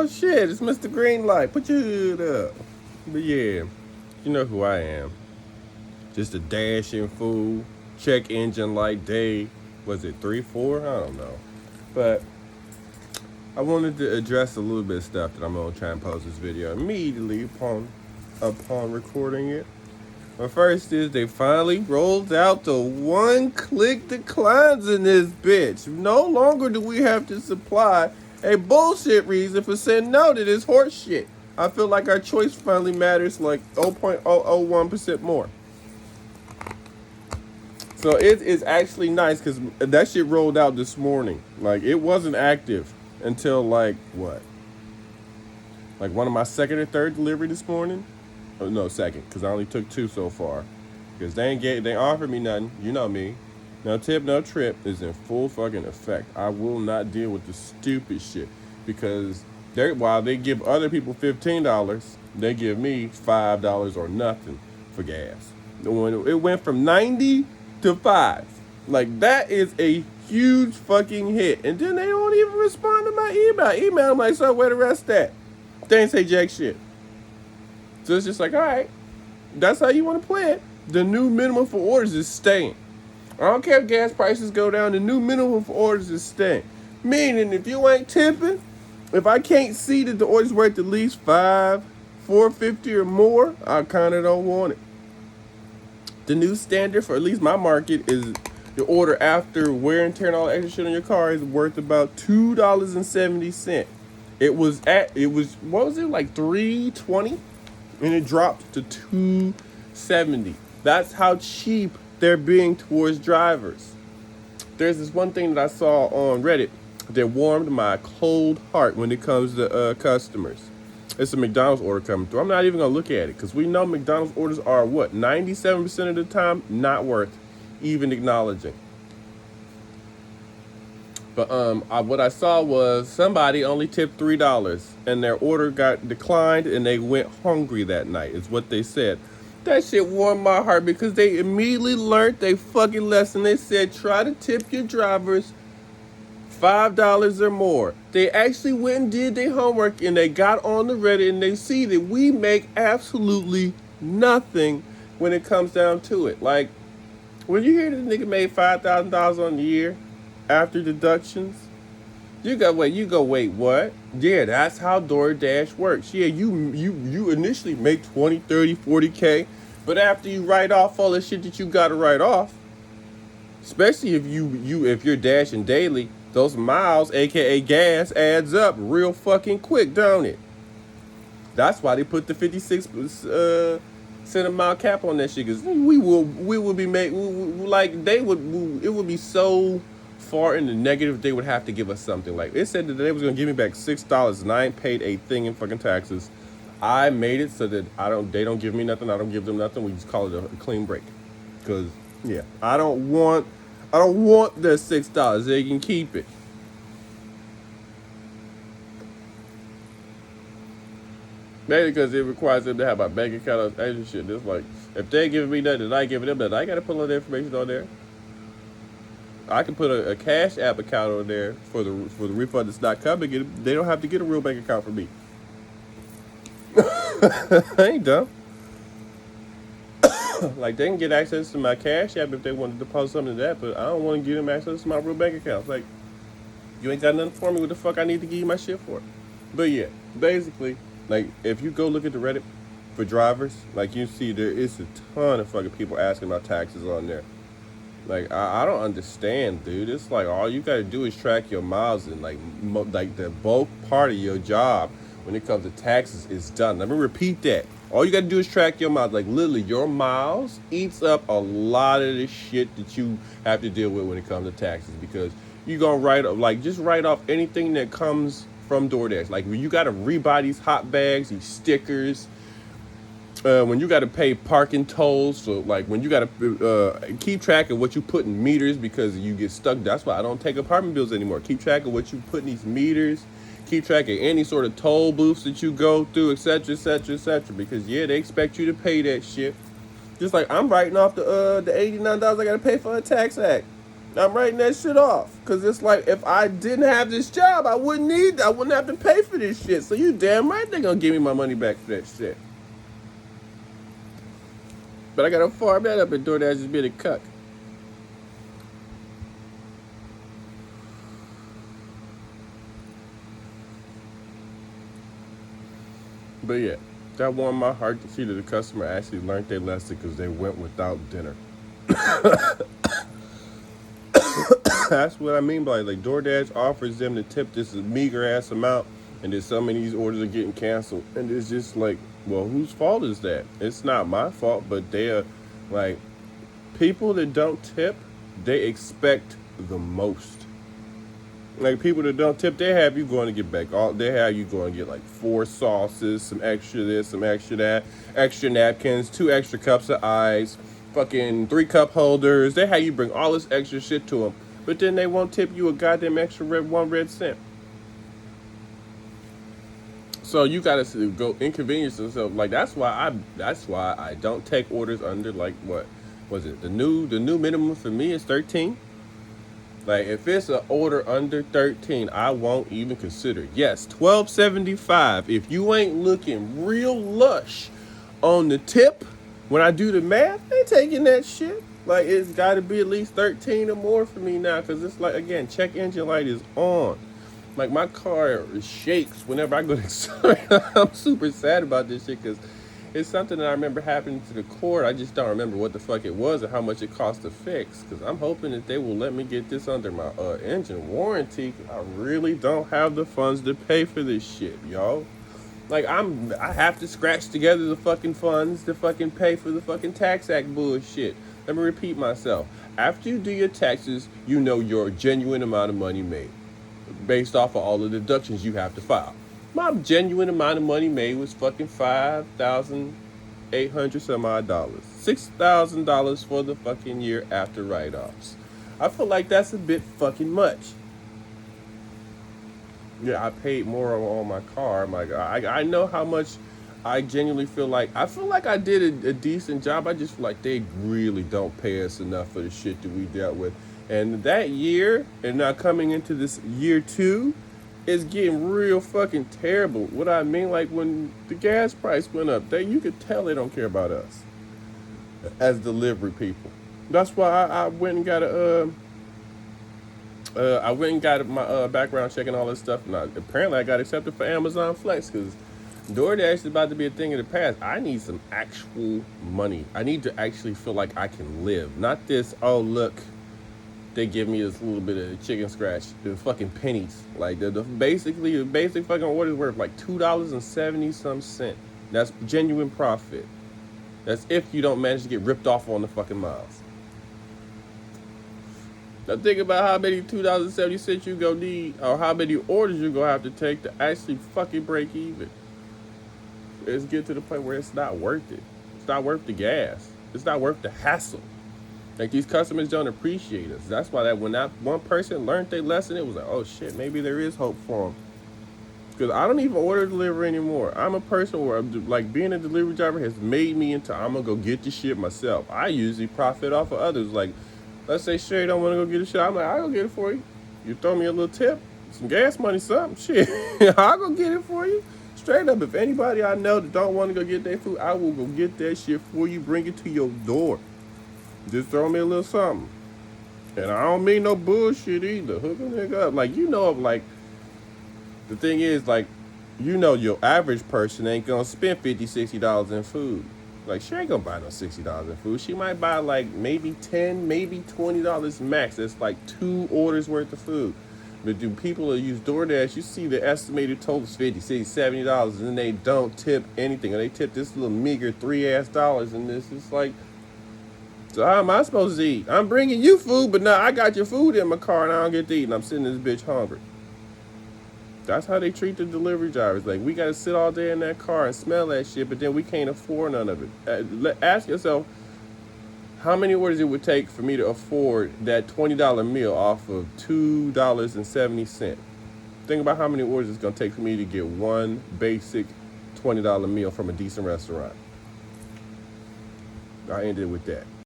Oh shit, it's Mr. Greenlight. Put your hood up. But yeah, you know who I am. Just a dashing fool. Check engine light day. Was it 3-4? I don't know. But I wanted to address a little bit of stuff that I'm gonna try and post this video immediately upon recording it. But first is they finally rolled out the one-click declines in this bitch. No longer do we have to supply a bullshit reason for saying no to this horse shit. I feel like our choice finally matters like 0.001% more. So it is actually nice because that shit rolled out this morning. Like it wasn't active until like what? Like one of my second or third delivery this morning. Oh no, second, because I only took 2 so far. Because they offered me nothing. You know me. No tip, no trip is in full fucking effect. I will not deal with the stupid shit. Because while they give other people $15, they give me $5 or nothing for gas. When it went from 90 to 5. Like that is a huge fucking hit. And then they don't even respond to my email. I'm like, so where the rest at? They ain't say jack shit. So it's just like, all right, that's how you want to play it. The new minimum for orders is staying. I don't care if gas prices go down. The new minimum for orders is staying. Meaning, if you ain't tipping, if I can't see that the order's worth at least $4.50 or more, I kind of don't want it. The new standard for at least my market is the order after wear and tear and all the extra shit on your car is worth about $2.70. It was what was it, like $3.20? And it dropped to $2.70. That's how cheap they're being towards drivers. There's this one thing that I saw on Reddit that warmed my cold heart when it comes to customers. It's a McDonald's order coming through. I'm not even going to look at it because we know McDonald's orders are what? 97% of the time not worth even acknowledging. But what I saw was somebody only tipped $3 and their order got declined and they went hungry that night, is what they said. That shit warmed my heart because they immediately learned they fucking lesson. They said try to tip your drivers $5 or more. They actually went and did their homework and they got on the Reddit and they see that we make absolutely nothing when it comes down to it. Like, when you hear this nigga made $5,000 on the year after deductions, you go, wait, what? Yeah, that's how DoorDash works. Yeah, you initially make 20, 30, 40K, but after you write off all the shit that you gotta write off, especially if you're dashing daily, those miles, aka gas, adds up real fucking quick, don't it? That's why they put the 56 cent a mile cap on that shit, because we would be it would be so far in the negative they would have to give us something. Like it said that they was gonna give me back $6 and I ain't paid a thing in fucking taxes. I made it so that they don't give me nothing, I don't give them nothing. We just call it a clean break. Cause yeah, I don't want the $6. They can keep it. Maybe because it requires them to have my bank account and extra shit. It's like, if they giving me nothing and I giving them nothing, I gotta put all the information on there. I can put a Cash App account on there for the refund that's not coming. They don't have to get a real bank account from me. I ain't dumb. Like, they can get access to my Cash App if they want to deposit something to that, but I don't want to give them access to my real bank account. Like, you ain't got nothing for me. What the fuck I need to give you my shit for? But yeah, basically, like, if you go look at the Reddit for drivers, like, you see there is a ton of fucking people asking about taxes on there. Like, I don't understand, dude. It's like all you gotta do is track your miles, and like the bulk part of your job when it comes to taxes is done. Let me repeat that. All you gotta do is track your miles. Like, literally, your miles eats up a lot of the shit that you have to deal with when it comes to taxes, because you gonna write off anything that comes from DoorDash. Like, when you gotta rebuy these hot bags, these stickers, when you got to pay parking tolls, so like when you got to keep track of what you put in meters because you get stuck. That's why I don't take apartment bills anymore. Keep track of what you put in these meters. Keep track of any sort of toll booths that you go through, etc., etc., etc. Because yeah, they expect you to pay that shit. Just like I'm writing off the $89 I got to pay for a tax act. I'm writing that shit off. Cause it's like if I didn't have this job, I wouldn't have to pay for this shit. So you damn right they're gonna give me my money back for that shit. But I gotta farm that up and DoorDash just being a cuck. But yeah, that warmed my heart to see that the customer actually learned their lesson because they went without dinner. That's what I mean by like DoorDash offers them to tip this meager ass amount, and then so many of these orders are getting canceled, and it's just like, well, whose fault is that? It's not my fault, but they are like people that don't tip, they expect the most. Like people that don't tip, they have you going to get back. They have you going to get like 4 sauces, some extra this, some extra that, extra napkins, 2 extra cups of ice, fucking 3 cup holders. They have you bring all this extra shit to them, but then they won't tip you a goddamn extra 1 red cent. So you gotta go inconvenience yourself. Like that's why I don't take orders under like what was it? The new minimum for me is 13. Like if it's an order under 13, I won't even consider. Yes, 12.75. If you ain't looking real lush on the tip, when I do the math, they taking that shit. Like it's got to be at least 13 or more for me now, because it's like again, check engine light is on. Like my car shakes whenever I go to. I'm super sad about this shit because it's something that I remember happening to the Cord. I just don't remember what the fuck it was or how much it cost to fix. Because I'm hoping that they will let me get this under my engine warranty. I really don't have the funds to pay for this shit, y'all. Like I have to scratch together the fucking funds to fucking pay for the fucking tax act bullshit. Let me repeat myself. After you do your taxes, you know your genuine amount of money made, based off of all the deductions you have to file. My genuine amount of money made was fucking $5,800 some odd dollars. $6,000 for the fucking year after write-offs. I feel like that's a bit fucking much. Yeah, I paid more on my car. I know how much I genuinely feel like. I feel like I did a decent job. I just feel like they really don't pay us enough for the shit that we dealt with. And that year, and now coming into this year 2, is getting real fucking terrible. What I mean, like when the gas price went up, you could tell they don't care about us as delivery people. That's why I went and got my background check and all this stuff. And apparently I got accepted for Amazon Flex because DoorDash is about to be a thing of the past. I need some actual money. I need to actually feel like I can live. Not this, oh, look, they give me this little bit of chicken scratch, the fucking pennies. Like, the basic fucking order is worth like $2.70 some cent. That's genuine profit. That's if you don't manage to get ripped off on the fucking miles. Now think about how many $2.70 you gonna need, or how many orders you gonna have to take to actually fucking break even. It's get to the point where it's not worth it. It's not worth the gas. It's not worth the hassle. Like these customers don't appreciate us. That's why that when that one person learned their lesson, it was like, oh shit, maybe there is hope for them. Because I don't even order delivery anymore. I'm a person where like being a delivery driver has made me into I'm gonna go get the shit myself. I usually profit off of others. Like, let's say Sherry don't want to go get a shit. I'm like, I'll go get it for you. You throw me a little tip, some gas money, something. Shit, I'll go get it for you. Straight up, if anybody I know that don't want to go get their food, I will go get that shit for you, bring it to your door. Just throw me a little something. And I don't mean no bullshit either. Hook a nigga up. Like, like, the thing is, like, your average person ain't gonna spend $50, $60 in food. Like, she ain't gonna buy no $60 in food. She might buy, like, maybe $10, maybe $20 max. That's like 2 orders worth of food. But do people that use DoorDash, you see the estimated total is $50, $60, $70, and then they don't tip anything. Or they tip this little meager $3 and this is like, so how am I supposed to eat? I'm bringing you food, but now I got your food in my car and I don't get to eat, and I'm sitting this bitch hungry. That's how they treat the delivery drivers. Like, we got to sit all day in that car and smell that shit, but then we can't afford none of it. Ask yourself, how many orders it would take for me to afford that $20 meal off of $2.70? Think about how many orders it's going to take for me to get one basic $20 meal from a decent restaurant. I ended with that.